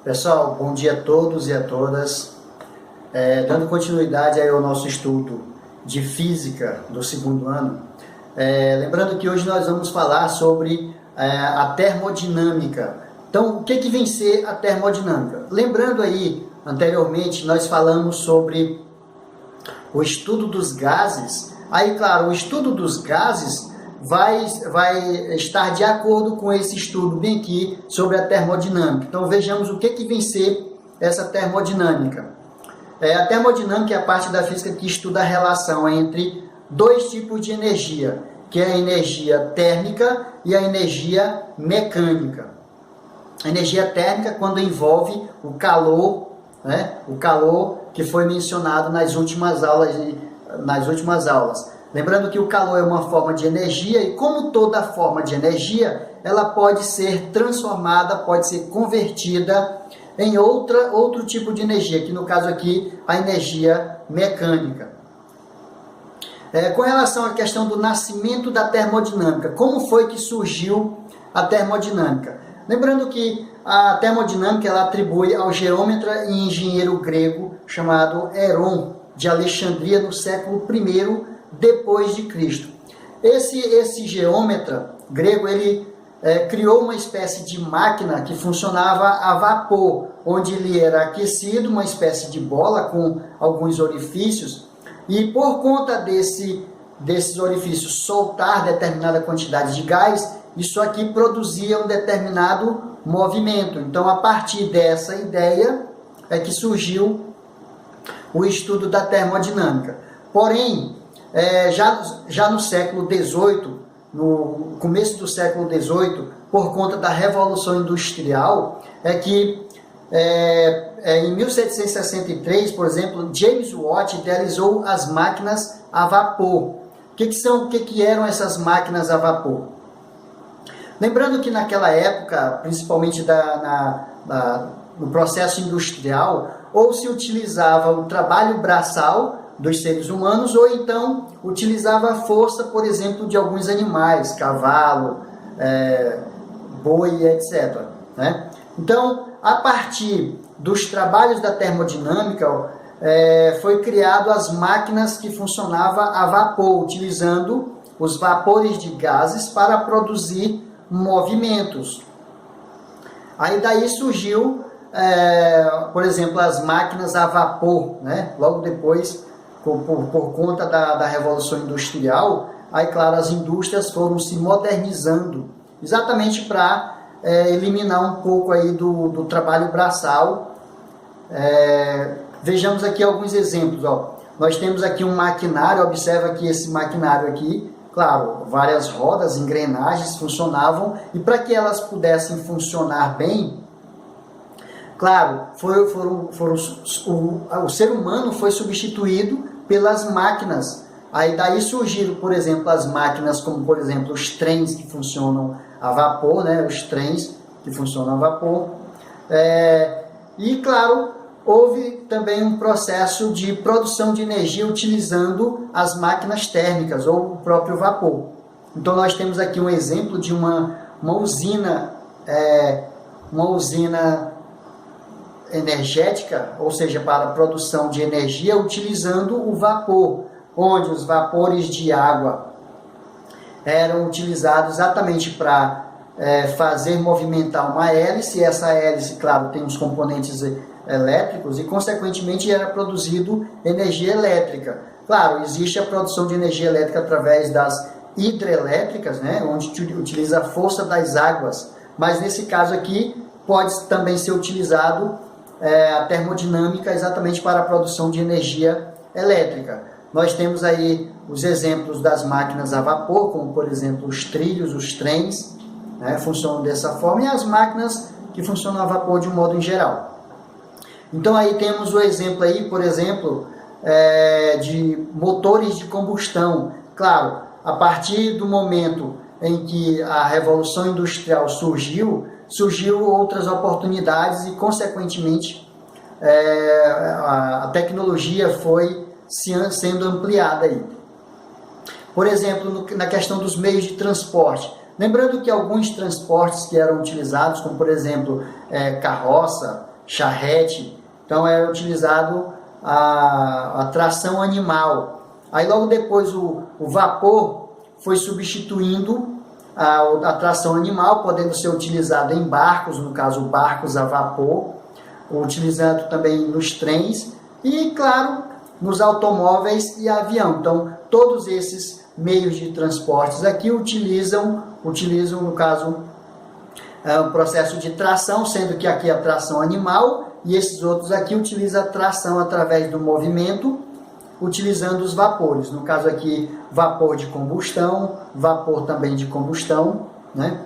Pessoal, bom dia a todos e a todas. Dando continuidade aí ao nosso estudo de física do segundo ano, lembrando que hoje nós vamos falar sobre a termodinâmica. Então, o que vem ser a termodinâmica? Lembrando aí, anteriormente, nós falamos sobre o estudo dos gases. Aí, claro, o estudo dos gases vai estar de acordo com esse estudo bem aqui sobre a termodinâmica. Então vejamos o que vem ser essa termodinâmica. A termodinâmica é a parte da física que estuda a relação entre dois tipos de energia, que é a energia térmica e a energia mecânica. A energia térmica quando envolve o calor, né? O calor que foi mencionado nas últimas aulas. Lembrando que o calor é uma forma de energia e, como toda forma de energia, ela pode ser transformada, pode ser convertida em outro tipo de energia, que no caso aqui, a energia mecânica. Com relação à questão do nascimento da termodinâmica, como foi que surgiu a termodinâmica? Lembrando que a termodinâmica ela atribui ao geômetra e engenheiro grego chamado Heron, de Alexandria, no século I depois de Cristo. Esse geômetra grego, ele criou uma espécie de máquina que funcionava a vapor, onde ele era aquecido, uma espécie de bola com alguns orifícios, e por conta desses orifícios soltar determinada quantidade de gás, isso aqui produzia um determinado movimento. Então, a partir dessa ideia é que surgiu o estudo da termodinâmica. Porém, já no século XVIII, no começo do século XVIII, por conta da Revolução Industrial, em 1763, por exemplo, James Watt idealizou as máquinas a vapor. O que eram essas máquinas a vapor? Lembrando que naquela época, principalmente no processo industrial, ou se utilizava o trabalho braçal dos seres humanos, ou então utilizava a força, por exemplo, de alguns animais, cavalo, boi, etc. Né? Então, a partir dos trabalhos da termodinâmica, foi criado as máquinas que funcionavam a vapor, utilizando os vapores de gases para produzir movimentos. Aí daí surgiu, por exemplo, as máquinas a vapor, né? Logo depois, por conta da Revolução Industrial, aí, claro, as indústrias foram se modernizando, exatamente para eliminar um pouco aí do trabalho braçal. Vejamos aqui alguns exemplos. Nós temos aqui um maquinário, observa que esse maquinário aqui, claro, várias rodas, engrenagens funcionavam, e para que elas pudessem funcionar bem, claro, o ser humano foi substituído pelas máquinas. Aí daí surgiram, por exemplo, as máquinas como, por exemplo, os trens que funcionam a vapor, né? Os trens que funcionam a vapor. E, claro, houve também um processo de produção de energia utilizando as máquinas térmicas ou o próprio vapor. Então, nós temos aqui um exemplo de uma usina energética, ou seja, para a produção de energia utilizando o vapor, onde os vapores de água eram utilizados exatamente para fazer movimentar uma hélice, e essa hélice, claro, tem os componentes elétricos e, consequentemente, era produzido energia elétrica. Claro, existe a produção de energia elétrica através das hidrelétricas, né, onde utiliza a força das águas, mas nesse caso aqui pode também ser utilizado a termodinâmica exatamente para a produção de energia elétrica. Nós temos aí os exemplos das máquinas a vapor, como por exemplo os trilhos, os trens, né, funcionam dessa forma, e as máquinas que funcionam a vapor de um modo em geral. Então aí temos o exemplo aí, por exemplo, de motores de combustão. Claro, a partir do momento em que a Revolução Industrial surgiu outras oportunidades e, consequentemente, a tecnologia foi sendo ampliada aí. Por exemplo, na questão dos meios de transporte. Lembrando que alguns transportes que eram utilizados, como por exemplo carroça, charrete. Então era utilizado a tração animal. Aí logo depois o vapor foi substituindo a tração animal, podendo ser utilizado em barcos, no caso barcos a vapor, utilizando também nos trens e, claro, nos automóveis e avião. Então, todos esses meios de transportes aqui utilizam no caso, o processo de tração, sendo que aqui é a tração animal e esses outros aqui utilizam a tração através do movimento, utilizando os vapores. No caso aqui, vapor de combustão, vapor também de combustão, né?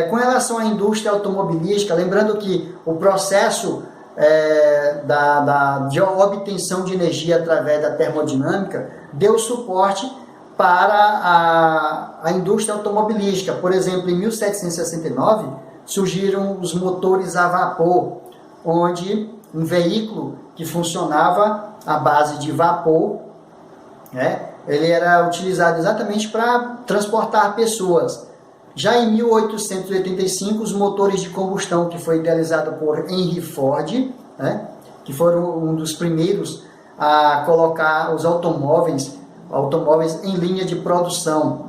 Com relação à indústria automobilística, lembrando que o processo de obtenção de energia através da termodinâmica deu suporte para a indústria automobilística. Por exemplo, em 1769 surgiram os motores a vapor, onde um veículo que funcionava à base de vapor, né, ele era utilizado exatamente para transportar pessoas. Já em 1885, os motores de combustão, que foi idealizado por Henry Ford, né, que foram um dos primeiros a colocar os automóveis em linha de produção.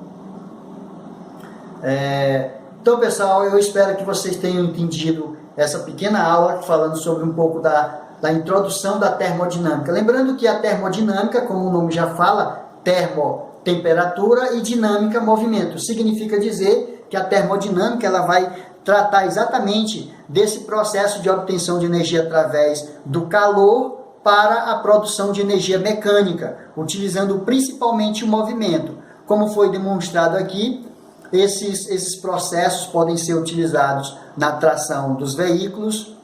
Então, pessoal, eu espero que vocês tenham entendido essa pequena aula falando sobre um pouco da introdução da termodinâmica. Lembrando que a termodinâmica, como o nome já fala, termo, temperatura, e dinâmica, movimento. Significa dizer que a termodinâmica ela vai tratar exatamente desse processo de obtenção de energia através do calor para a produção de energia mecânica, utilizando principalmente o movimento. Como foi demonstrado aqui, esses processos podem ser utilizados na tração dos veículos,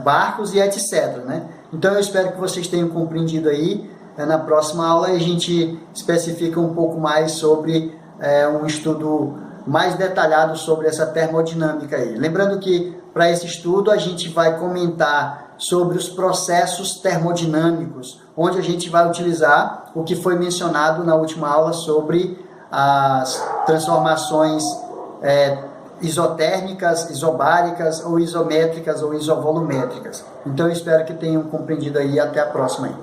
barcos e etc, né? Então eu espero que vocês tenham compreendido aí. Na próxima aula a gente especifica um pouco mais sobre um estudo mais detalhado sobre essa termodinâmica aí. Lembrando que para esse estudo a gente vai comentar sobre os processos termodinâmicos, onde a gente vai utilizar o que foi mencionado na última aula sobre as transformações isotérmicas, isobáricas, ou isométricas, ou isovolumétricas. Então eu espero que tenham compreendido aí. Até a próxima aí.